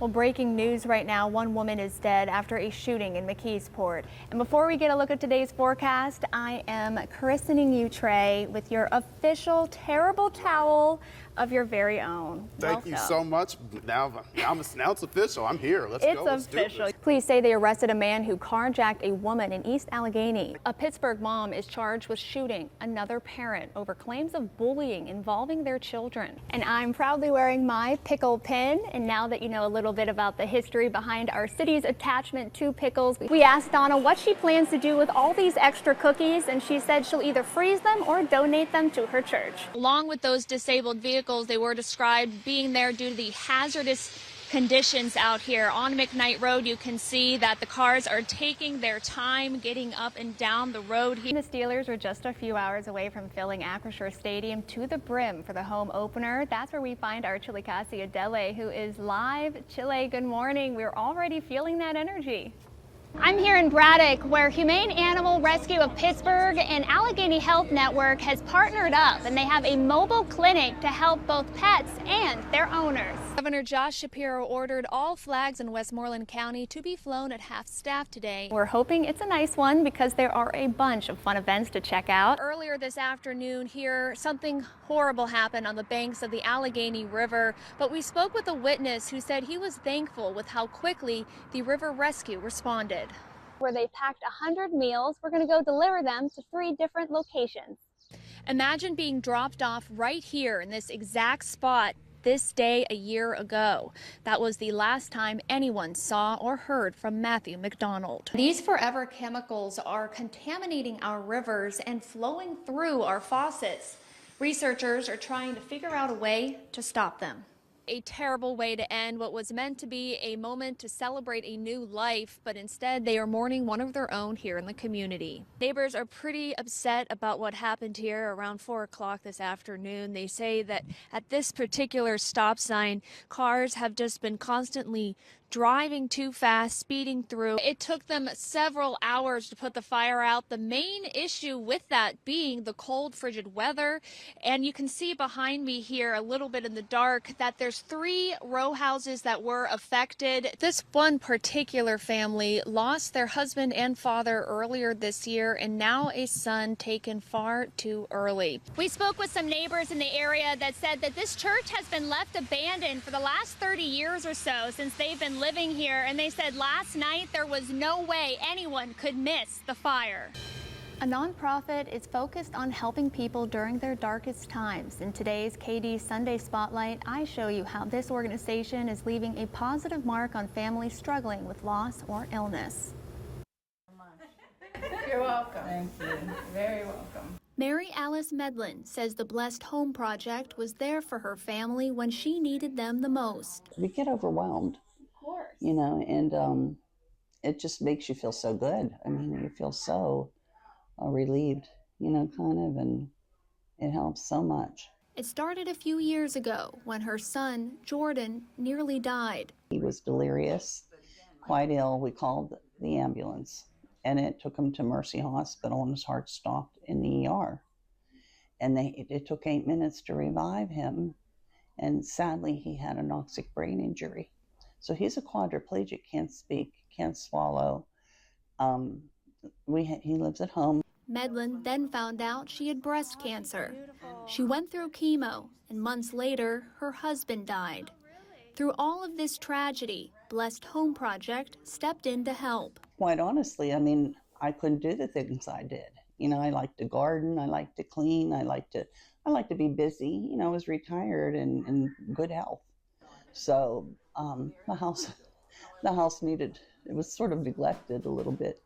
Well, breaking news right now, one woman is dead after a shooting in McKeesport. And before we get a look at today's forecast, I am christening you, Trey, with your official terrible towel of your very own. Thank you so much. Now it's official. I'm here. Let's go. It's official. Police say they arrested a man who carjacked a woman in East Allegheny. A Pittsburgh mom is charged with shooting another parent over claims of bullying involving their children. And I'm proudly wearing my pickle pin. And now that you know a little bit about the history behind our city's attachment to pickles, we asked Donna what she plans to do with all these extra cookies, and she said she'll either freeze them or donate them to her church. Along with those disabled vehicles, they were described being there due to the hazardous conditions out here. On McKnight Road, you can see that the cars are taking their time getting up and down the road here. The Steelers were just a few hours away from filling Acrisure Stadium to the brim for the home opener. That's where we find our Chile Cassie Adele, who is live. Chile, good morning. We're already feeling that energy. I'm here in Braddock, where Humane Animal Rescue of Pittsburgh and Allegheny Health Network has partnered up, and they have a mobile clinic to help both pets and their owners. Governor Josh Shapiro ordered all flags in Westmoreland County to be flown at half staff today. We're hoping it's a nice one because there are a bunch of fun events to check out. Earlier this afternoon here, something horrible happened on the banks of the Allegheny River, but we spoke with a witness who said he was thankful with how quickly the river rescue responded. Where they packed 100 meals. We're going to go deliver them to 3 different locations. Imagine being dropped off right here in this exact spot this day a year ago. That was the last time anyone saw or heard from Matthew McDonald. These forever chemicals are contaminating our rivers and flowing through our faucets. Researchers are trying to figure out a way to stop them. A terrible way to end what was meant to be a moment to celebrate a new life, but instead they are mourning one of their own here in the community. Neighbors are pretty upset about what happened here around 4 o'clock this afternoon. They say that at this particular stop sign, cars have just been constantly driving too fast, speeding through. It took them several hours to put the fire out. The main issue with that being the cold, frigid weather. And you can see behind me here a little bit in the dark that there's 3 row houses that were affected. This one particular family lost their husband and father earlier this year, and now a son taken far too early. We spoke with some neighbors in the area that said that this church has been left abandoned for the last 30 years or so since they've been living here, and they said last night there was no way anyone could miss the fire. A nonprofit is focused on helping people during their darkest times. In today's KD Sunday Spotlight, I show you how this organization is leaving a positive mark on families struggling with loss or illness. You're welcome. Thank you. You're very welcome. Mary Alice Medlin says the Blessed Home Project was there for her family when she needed them the most. We get overwhelmed, you know, and it just makes you feel so good. I mean, you feel so relieved, you know, kind of, and it helps so much. It started a few years ago when her son, Jordan, nearly died. He was delirious, quite ill. We called the ambulance, and it took him to Mercy Hospital, and his heart stopped in the ER. And it took 8 minutes to revive him, and sadly, he had a anoxic brain injury. So he's a quadriplegic, can't speak, can't swallow. He lives at home. Medlin then found out she had breast cancer. She went through chemo, and months later, her husband died. Through all of this tragedy, Blessed Home Project stepped in to help. Quite honestly, I mean, I couldn't do the things I did. You know, I like to garden, I like to clean, I like to be busy. You know, I was retired and in good health. So the house needed, it was sort of neglected a little bit.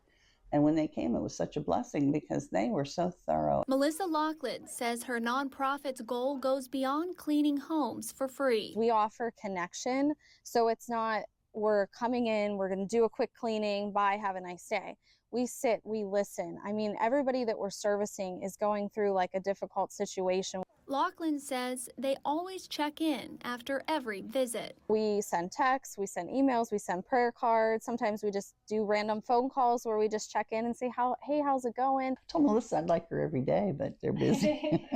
And when they came, it was such a blessing because they were so thorough. Melissa Loughlin says her nonprofit's goal goes beyond cleaning homes for free. We offer connection, so it's not we're coming in, we're going to do a quick cleaning, bye, have a nice day. We sit, we listen. I mean, everybody that we're servicing is going through like a difficult situation. Loughlin says they always check in after every visit. We send texts, we send emails, we send prayer cards. Sometimes we just do random phone calls where we just check in and say, hey, how's it going? I told Melissa I'd like her every day, but they're busy.